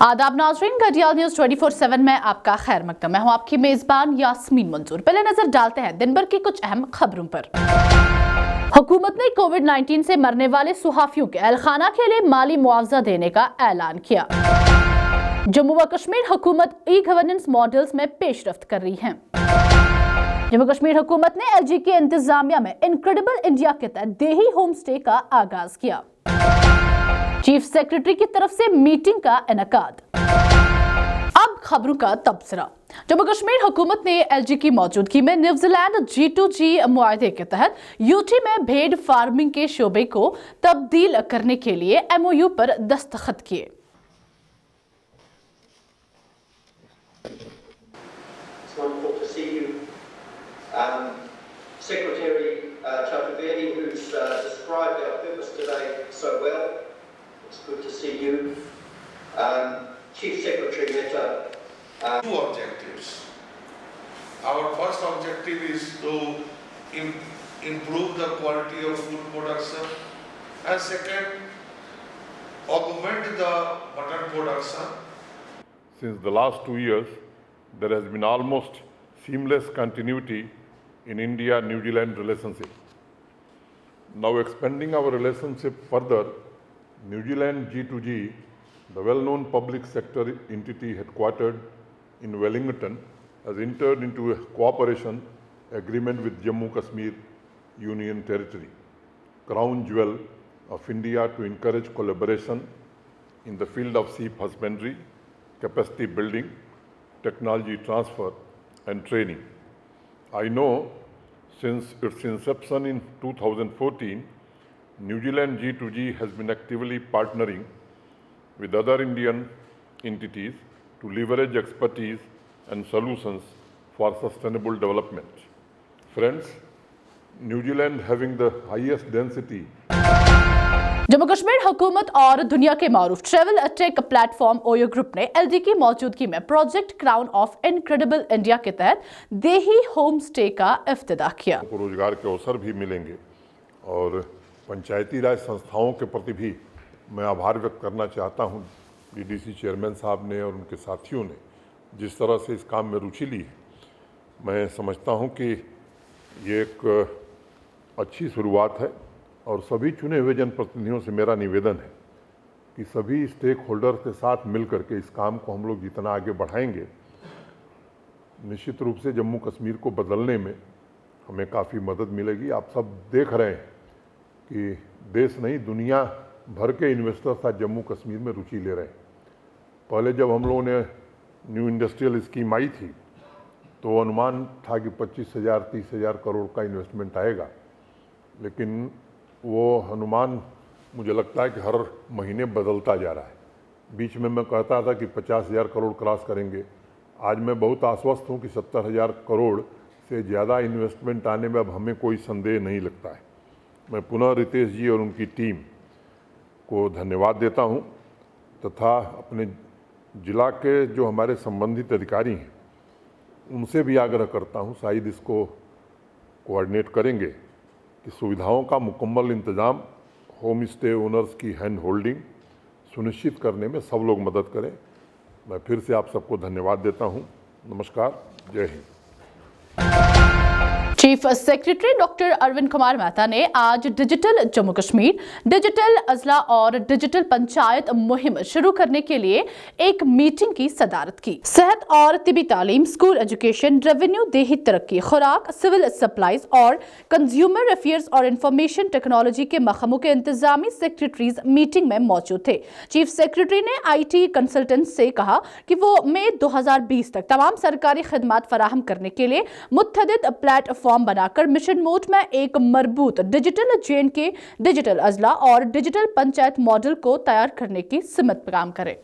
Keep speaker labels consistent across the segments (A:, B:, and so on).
A: आदाब नाज़रीन, गडियाल न्यूज़ 24/7 में आपका खैर मकदम। मैं हूं आपकी मेज़बान यास्मीन मंजूर। पहले नजर डालते हैं दिन भर की कुछ अहम खबरों पर। हुकूमत ने कोविड-19 से मरने वाले सुहाफियों के अहलखाना के लिए माली मुआवजा देने का ऐलान किया। जम्मू व कश्मीर हुकूमत ई गवर्नेंस मॉडल्स में पेशरफ्त कर रही है। जम्मू कश्मीर हुकूमत ने LG के इंतजामिया में इनक्रेडिबल इंडिया के तहत देही होम स्टे का आगाज किया। चीफ सेक्रेटरी की तरफ से मीटिंग का इनेकाद। अब खबरों का तबसरा। जम्मू कश्मीर हुकूमत ने LG की मौजूदगी में न्यूजीलैंड G2G मुआहदे के तहत यूटी में भेड़ फार्मिंग के शोबे को तब्दील करने के लिए MOU पर दस्तखत किए।
B: Secretary Chakravarti, who's described our purpose today so well. It's good to see you. Chief Secretary Mehta.
C: Two objectives. Our first objective is to improve the quality of food production, and second, augment the mutton production.
D: Since the last 2 years, there has been almost seamless continuity in India-New Zealand relationship. Now expanding our relationship further, New Zealand G2G, the well-known public sector entity headquartered in Wellington, has entered into a cooperation agreement with Jammu Kashmir Union Territory, crown jewel of India, to encourage collaboration in the field of sheep husbandry, capacity building, technology transfer and training. I know since its inception in 2014, New Zealand G2G has been actively partnering with other Indian entities to leverage expertise and solutions for sustainable development. Friends, New Zealand having the highest density.
A: Jammu Kashmir हुकूमत और दुनिया के मारूफ travel tech platform Oyo group ने LG की मौजूदगी में project crown of incredible India के तहत देही होम स्टे का इफ्तिताह किया।
D: रोजगार के अवसर भी मिलेंगे और पंचायती राज संस्थाओं के प्रति भी मैं आभार व्यक्त करना चाहता हूं। DDC चेयरमैन साहब ने और उनके साथियों ने जिस तरह से इस काम में रुचि ली है, मैं समझता हूं कि ये एक अच्छी शुरुआत है। और सभी चुने हुए जनप्रतिनिधियों से मेरा निवेदन है कि सभी स्टेक होल्डर के साथ मिलकर के इस काम को हम लोग जितना आगे बढ़ाएंगे, निश्चित रूप से जम्मू कश्मीर को बदलने में हमें काफ़ी मदद मिलेगी। आप सब देख रहे हैं कि देश नहीं, दुनिया भर के इन्वेस्टर्स आज जम्मू कश्मीर में रुचि ले रहे हैं। पहले जब हम लोगों ने न्यू इंडस्ट्रियल स्कीम आई थी तो अनुमान था कि 25,000-30,000 करोड़ का इन्वेस्टमेंट आएगा, लेकिन वो अनुमान मुझे लगता है कि हर महीने बदलता जा रहा है। बीच में मैं कहता था कि 50,000 करोड़ क्रॉस करेंगे। आज मैं बहुत आश्वस्त हूँ कि 70,000 करोड़ से ज़्यादा इन्वेस्टमेंट आने में अब हमें कोई संदेह नहीं लगता है। मैं पुनः रितेश जी और उनकी टीम को धन्यवाद देता हूँ तथा अपने जिला के जो हमारे संबंधित अधिकारी हैं उनसे भी आग्रह करता हूँ, शायद इसको कोऑर्डिनेट करेंगे कि सुविधाओं का मुकम्मल इंतज़ाम, होम स्टे ओनर्स की हैंड होल्डिंग सुनिश्चित करने में सब लोग मदद करें। मैं फिर से आप सबको धन्यवाद देता हूं। नमस्कार, जय हिंद।
A: Chief secretary doctor Arvind Kumar Mehta ने आज डिजिटल जम्मू कश्मीर, डिजिटल अजला और डिजिटल पंचायत मुहिम शुरू करने के लिए एक मीटिंग की सदारत की। सेहत और तिबी तालीम, स्कूल एजुकेशन, रेवेन्यू, देही तरक्की, खुराक, सिविल सप्लाईज और कंज्यूमर अफेयर्स और इंफॉर्मेशन टेक्नोलॉजी के महकमों के इंतजामी सेक्रेटरीज मीटिंग में मौजूद थे। चीफ सेक्रेटरी ने IT कंसल्टेंट से कहा कि वो मई 2020 तक तमाम सरकारी खिदमात फराहम करने के लिए मुत्तदिद प्लेटफॉर्म बनाकर मिशन मोड में एक मजबूत डिजिटल J&K, डिजिटल अजला और डिजिटल पंचायत मॉडल को तैयार करने की सिमत पर काम करे।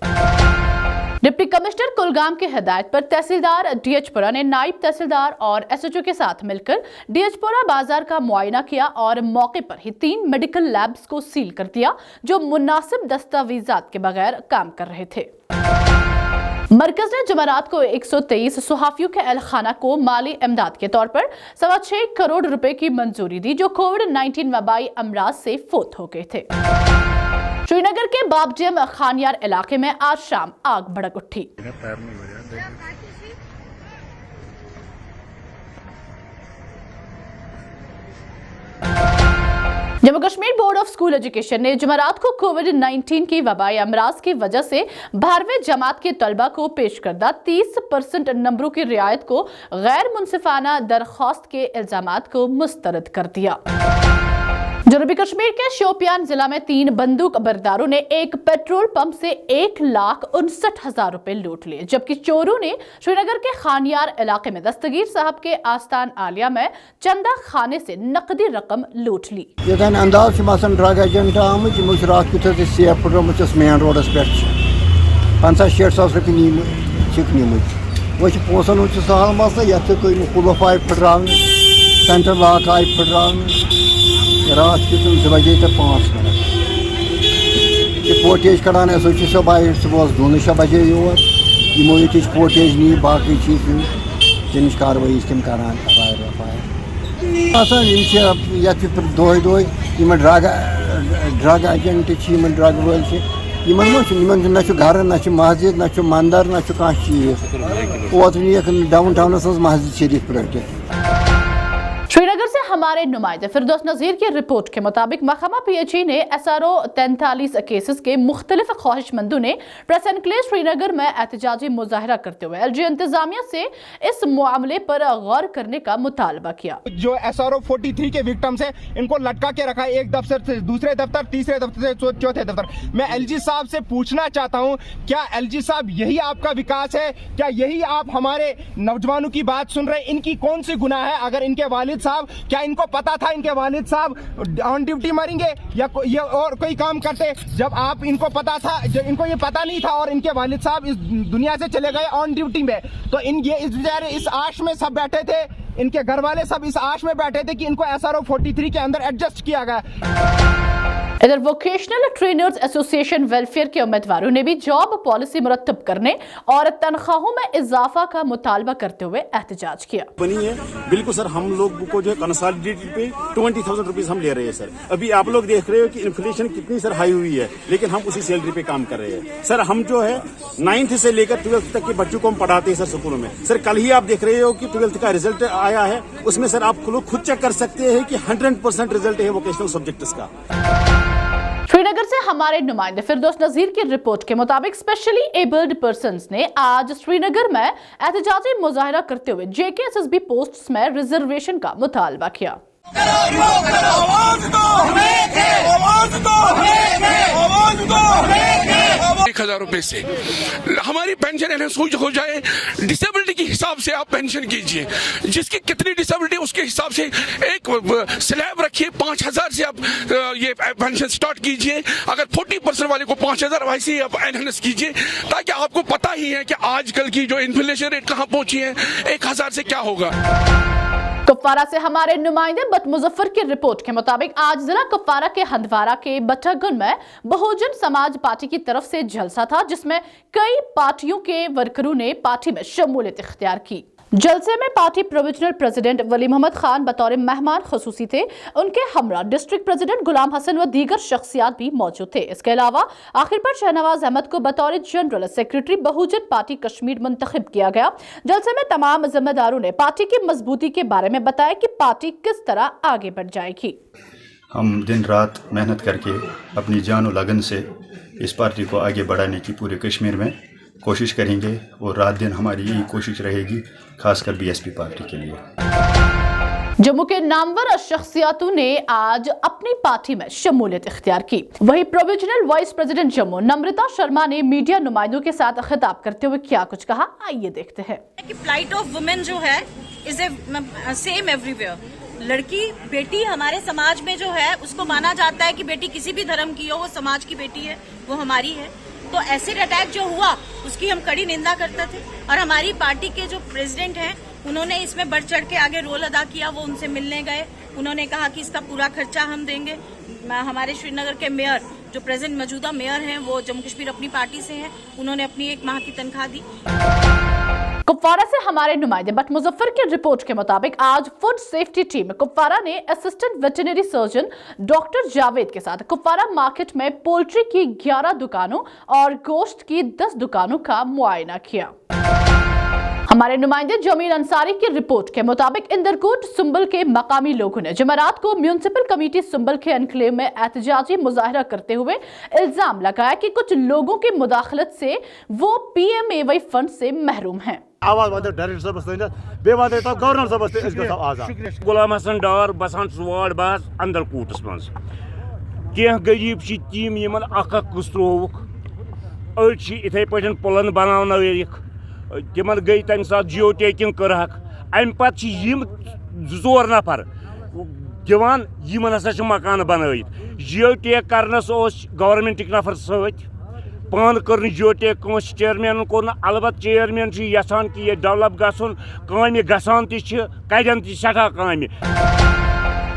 A: डिप्टी कमिश्नर कुलगाम की हिदायत पर तहसीलदार DH-पुरा ने नायब तहसीलदार और SHO के साथ मिलकर DH-पुरा बाजार का मुआयना किया और मौके पर ही 3 मेडिकल लैब्स को सील कर दिया जो मुनासिब दस्तावेजात के बगैर काम कर रहे थे। मरकज ने जमारात को 123 सुहाफियों के अहलखाना को माली इमदाद के तौर पर 6.25 करोड़ रुपए की मंजूरी दी जो कोविड-19 वबाई अमराज से फोत हो गए थे। श्रीनगर के बाबजम खानियार इलाके में आज शाम आग भड़क उठी। Jammu Kashmir board of school education ने जुमेरात को कोविड-19 की वबाई अमराज की वजह से 12वीं जमात के तलबा को पेश करदा 30% नंबरों की रियायत को गैर मुनसिफाना दरख्वास्त के इल्जामात को मुस्तरद कर दिया। जनूबी कश्मीर के शोपियान जिला में 3 बंदूक बरदारों ने एक पेट्रोल पंप से 1,59,000 रुपए लूट लिए, जबकि चोरों ने श्रीनगर के खानियार इलाके में दस्तगीर साहब के आस्थान आलिया में चंदा खाने से नकदी रकम लूट ली।
E: अंदाज ड्रग एजेंट आम रात कुछ सेफ पटरमुत मेन रोडस पे 50-60 रुपये नीम वो पोसन हूँ सहल मसला ये कुलफ आय फटरा सेंट्रल लॉक आय फटरा रात के 2 बजे तो 5 मिनट ये पोटेज कड़ान एस ओ सब आए सुबह 2 बजे योर यमो ये पोटेज नी बाकी चीज तमिश कार्रवाई तम करान दोह ड्रग एजेंट ड्रग वल ना घर ना मस्जिद ना मंदिर ना कह चीज ओत डाउन टाउनस मस्जिद शरीफ पलटित।
A: श्रीनगर से हमारे नुमाइंदे फिरदौस नज़ीर की रिपोर्ट के मुताबिक महकमा PHE ने SRO 43 केसेस के मुख्तलिफ ख्वाहिशमंदों ने प्रेस एनक्लेव श्रीनगर में एहतजाजी मुजाहरा करते हुए LG इंतजामिया से इस मामले पर गौर करने का मुतालबा किया।
F: जो SRO 43 के विक्टिम्स हैं इनको लटका के रखा है, एक दफ्तर से दूसरे दफ्तर, तीसरे दफ्तर से चौथे दफ्तर। मैं LG साहब से पूछना चाहता हूँ, क्या LG साहब यही आपका विकास है? क्या यही आप हमारे नौजवानों की बात सुन रहे हैं? इनकी कौन सी गुनाह है? अगर इनके वालिद साहब, क्या इनको पता था इनके वालिद साहब ऑन ड्यूटी मरेंगे या ये और कोई काम करते? जब आप इनको पता था, जब इनको ये पता नहीं था और इनके वालिद साहब इस दुनिया से चले गए ऑन ड्यूटी में, तो ये इस बेचारे इस आश में सब बैठे थे, इनके घर वाले सब इस आश में बैठे थे कि इनको SRO 43 के अंदर एडजस्ट किया गया।
A: इधर वोकेशनल ट्रेनर्स एसोसिएशन वेलफेयर के उम्मीदवारों ने भी जॉब पॉलिसी मुरतब करने और तनख्वाहों में इजाफा का मुतालबा करते हुए एहतजाज किया।
G: बनी है बिल्कुल सर, हम लोग को जो है कंसोलिडेटेड पे 20,000 रुपीज हम ले रहे हैं सर। अभी आप लोग देख रहे हो कि इन्फ्लेशन कितनी सर हाई हुई है, लेकिन हम उसी सैलरी पे काम कर रहे हैं सर। हम जो है 9th से लेकर 12th तक के बच्चों को हम पढ़ाते हैं सर स्कूलों में। सर कल ही आप देख रहे हो कि 12th का रिजल्ट आया है, उसमें सर आप लोग खुद चेक कर सकते हैं कि 100% रिजल्ट है वोकेशनल सब्जेक्ट्स का।
A: श्रीनगर से हमारे नुमाइंदे फिरदौस नज़ीर की रिपोर्ट के मुताबिक स्पेशली एबल्ड पर्संस ने आज श्रीनगर में एहतजाजी मुजाहरा करते हुए JKSSB पोस्ट्स में रिजर्वेशन का मुतालबा किया।
H: 1,000 रुपए से हमारी पेंशन एनहांस हो जाए, डिसेबिलिटी के हिसाब से आप पेंशन कीजिए, जिसकी कितनी डिसेबिलिटी उसके हिसाब से एक स्लैब रखिए, 5,000 से आप ये पेंशन स्टार्ट कीजिए। अगर 40% वाले को 5,000 वैसे ही आप एनहांस कीजिए, ताकि आपको पता ही है कि आजकल की जो इन्फ्लेशन रेट कहाँ पहुंची है, 1,000 से क्या होगा।
A: कुपवारा से हमारे नुमाइंदे बट मुजफ्फर की रिपोर्ट के मुताबिक आज जिला कुपवारा के हंदवारा के बट्टागुन में बहुजन समाज पार्टी की तरफ से जलसा था, जिसमें कई पार्टियों के वर्करों ने पार्टी में शमूलियत इख्तियार की। जलसे में पार्टी प्रोविजनल प्रेसिडेंट वली मोहम्मद खान बतौर मेहमान खसूसी थे। उनके हमरा डिस्ट्रिक्ट प्रेसिडेंट गुलाम हसन व दीगर शख्सियात भी मौजूद थे। इसके अलावा आखिर पर शहनवाज अहमद को बतौर जनरल सेक्रेटरी बहुजन पार्टी कश्मीर मुंतखब किया गया। जलसे में तमाम जिम्मेदारों ने पार्टी की मजबूती के बारे में बताया कि पार्टी किस तरह आगे बढ़ जाएगी।
I: हम दिन रात मेहनत करके अपनी जान और लगन से इस पार्टी को आगे बढ़ाने की पूरे कश्मीर में कोशिश करेंगे और रात दिन हमारी यही कोशिश रहेगी, खासकर BSP पार्टी के लिए।
A: जम्मू के नामवर शख्सियतों ने आज अपनी पार्टी में शमूलियत इख्तियार की। वहीं प्रोविजनल वाइस प्रेसिडेंट जम्मू नम्रता शर्मा ने मीडिया नुमाइंदों के साथ खिताब करते हुए क्या कुछ कहा, आइए देखते हैं।
J: फ्लाइट ऑफ वुमेन जो है इज ए सेम एवरीवेयर। लड़की बेटी हमारे समाज में जो है उसको माना जाता है कि बेटी किसी भी धर्म की हो, वो समाज की बेटी है, वो हमारी है। तो एसिड अटैक जो हुआ उसकी हम कड़ी निंदा करते थे और हमारी पार्टी के जो प्रेसिडेंट हैं उन्होंने इसमें बढ़ चढ़ के आगे रोल अदा किया। वो उनसे मिलने गए, उन्होंने कहा कि इसका पूरा खर्चा हम देंगे। हमारे श्रीनगर के मेयर जो प्रेजेंट मौजूदा मेयर हैं वो जम्मू कश्मीर अपनी पार्टी से हैं, उन्होंने अपनी 1 माह की तनख्वाह दी।
A: कुपवारा से हमारे नुमाइंदे बट मुजफ्फर की रिपोर्ट के मुताबिक आज फूड सेफ्टी टीम कुपवारा ने assistant veterinary surgeon doctor Javed के साथ कुपवारा मार्केट में पोल्ट्री की 11 दुकानों और गोश्त की 10 दुकानों का मुआयना किया। हमारे नुमाइंदे जमील अंसारी की रिपोर्ट के मुताबिक इंदरकोट सुंबल के मकामी लोगों ने जुमेरात को म्यूनिसिपल कमेटी सुंबल के एनक्लेव में एहतजाजी मुजाहरा करते हुए इल्जाम लगाया कि कुछ लोगों की मुदाखलत से वो PMAY फंड से महरूम हैं।
G: गुलाम हसन डार बसान वार्ड बस अंदर कूटस मज कह गरीब टीम यमन अख त्रोवुक अड़ इथे पे पुलन बनावनक तिमन गई तमि साथ जियो टेकिंग करहक अम पत जोर नफर दिवान यमन हसा मकान बनवित जियो टेक करनस गवर्नमेंट नफर सत पान कर जियो टेक कंस चेयरमैन कोर अलबत् चेयरमैन यसान कि यह डेवलप गसन काम गसान कजन सठा काम।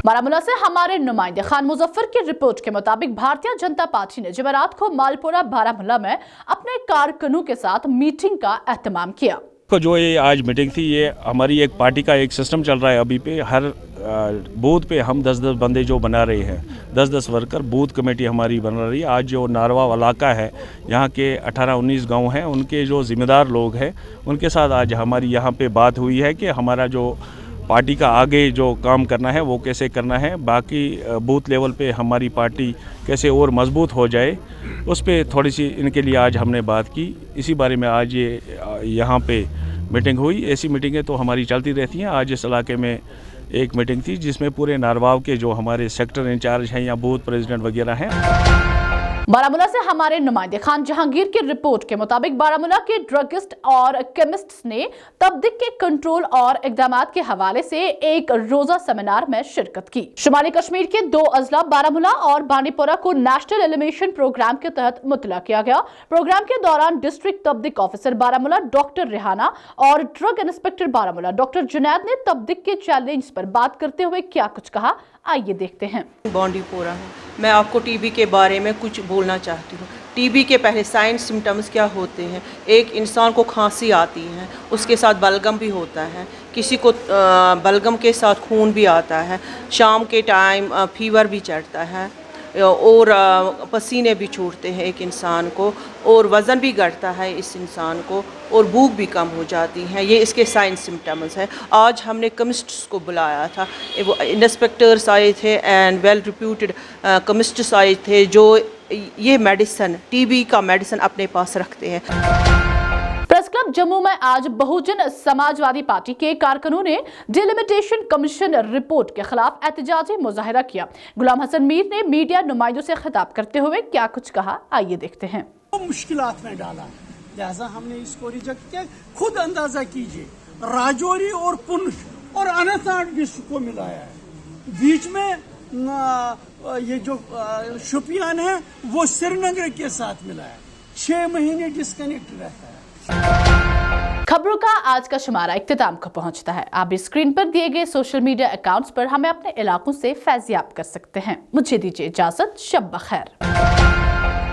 A: बारामूला से हमारे नुमाइंदे खान मुजफ्फर की रिपोर्ट के मुताबिक भारतीय जनता पार्टी ने जुमेरात को मालपुरा बारामूला में अपने कारकुनों के साथ मीटिंग का एहतमाम किया।
K: जो ये आज मीटिंग थी, ये हमारी एक पार्टी का एक सिस्टम चल रहा है अभी पे। हर बूथ पे हम 10-10 बंदे जो बना रहे हैं, 10-10 वर्कर बूथ कमेटी हमारी बना रही है। आज जो नारवा इलाका है, यहाँ के 18-19 गांव हैं, उनके जो ज़िम्मेदार लोग हैं उनके साथ आज हमारी यहाँ पे बात हुई है कि हमारा जो पार्टी का आगे जो काम करना है वो कैसे करना है, बाकी बूथ लेवल पे हमारी पार्टी कैसे और मजबूत हो जाए, उस पे थोड़ी सी इनके लिए आज हमने बात की। इसी बारे में आज ये यहाँ पे मीटिंग हुई। ऐसी मीटिंगें तो हमारी चलती रहती हैं। आज इस इलाके में एक मीटिंग थी जिसमें पूरे नारवाव के जो हमारे सेक्टर इंचार्ज हैं या बूथ प्रेसिडेंट वगैरह हैं।
A: बारामूला से हमारे नुमाइंदे खान जहांगीर की रिपोर्ट के मुताबिक बारामूला के ड्रगिस्ट और केमिस्ट्स ने तबदीक के कंट्रोल और इकदामात के हवाले से एक रोजा सेमिनार में शिरकत की। शुमाली कश्मीर के 2 अजला बारामूला और बांडीपोरा को नेशनल एलिमिनेशन प्रोग्राम के तहत मुतला किया गया। प्रोग्राम के दौरान डिस्ट्रिक्ट तबदीक ऑफिसर बारामूला डॉक्टर रेहाना और drug inspector Baramulla doctor Junaid ने तबदीक के चैलेंज पर बात करते हुए क्या कुछ कहा, आइए देखते हैं।
L: बांडीपोरा हूँ, मैं आपको टीबी के बारे में कुछ बोलना चाहती हूँ। टीबी के पहले साइन सिम्टम्स क्या होते हैं? एक इंसान को खांसी आती है, उसके साथ बलगम भी होता है, किसी को बलगम के साथ खून भी आता है, शाम के टाइम फीवर भी चढ़ता है और पसीने भी छूटते हैं एक इंसान को, और वज़न भी घटता है इस इंसान को, और भूख भी कम हो जाती है। ये इसके साइन सिम्टम्स हैं। आज हमने केमिस्ट्स को बुलाया था, वो इंस्पेक्टर्स आए थे एंड वेल रिप्यूटेड केमिस्ट्स आए थे जो ये मेडिसिन, टीबी का मेडिसिन अपने पास रखते हैं।
A: प्रेस क्लब जम्मू में आज बहुजन समाजवादी पार्टी के कारकुनों ने डिलिमिटेशन कमीशन रिपोर्ट के खिलाफ एहतजाजी मुजाहरा किया। गुलाम हसन मीर ने मीडिया नुमाइंदों से खिताब करते हुए क्या कुछ कहा, आइए देखते हैं।
M: मुश्किलात में डाला, लिहाजा हमने इसको रिजेक्ट किया। खुद अंदाजा कीजिए, राजौरी और पुंछ और अनंतनाग डिस्ट्रिक्ट को मिलाया है, बीच में ये जो शोपियान है वो श्रीनगर के साथ मिला है। 6 महीने डिस्कनेक्ट रहता है।
A: खबरों का आज का शुमारा इख्तिताम को पहुंचता है। आप भी स्क्रीन पर दिए गए सोशल मीडिया अकाउंट्स पर हमें अपने इलाकों से फैज़याब कर सकते हैं। मुझे दीजिए इजाजत, शब बखैर।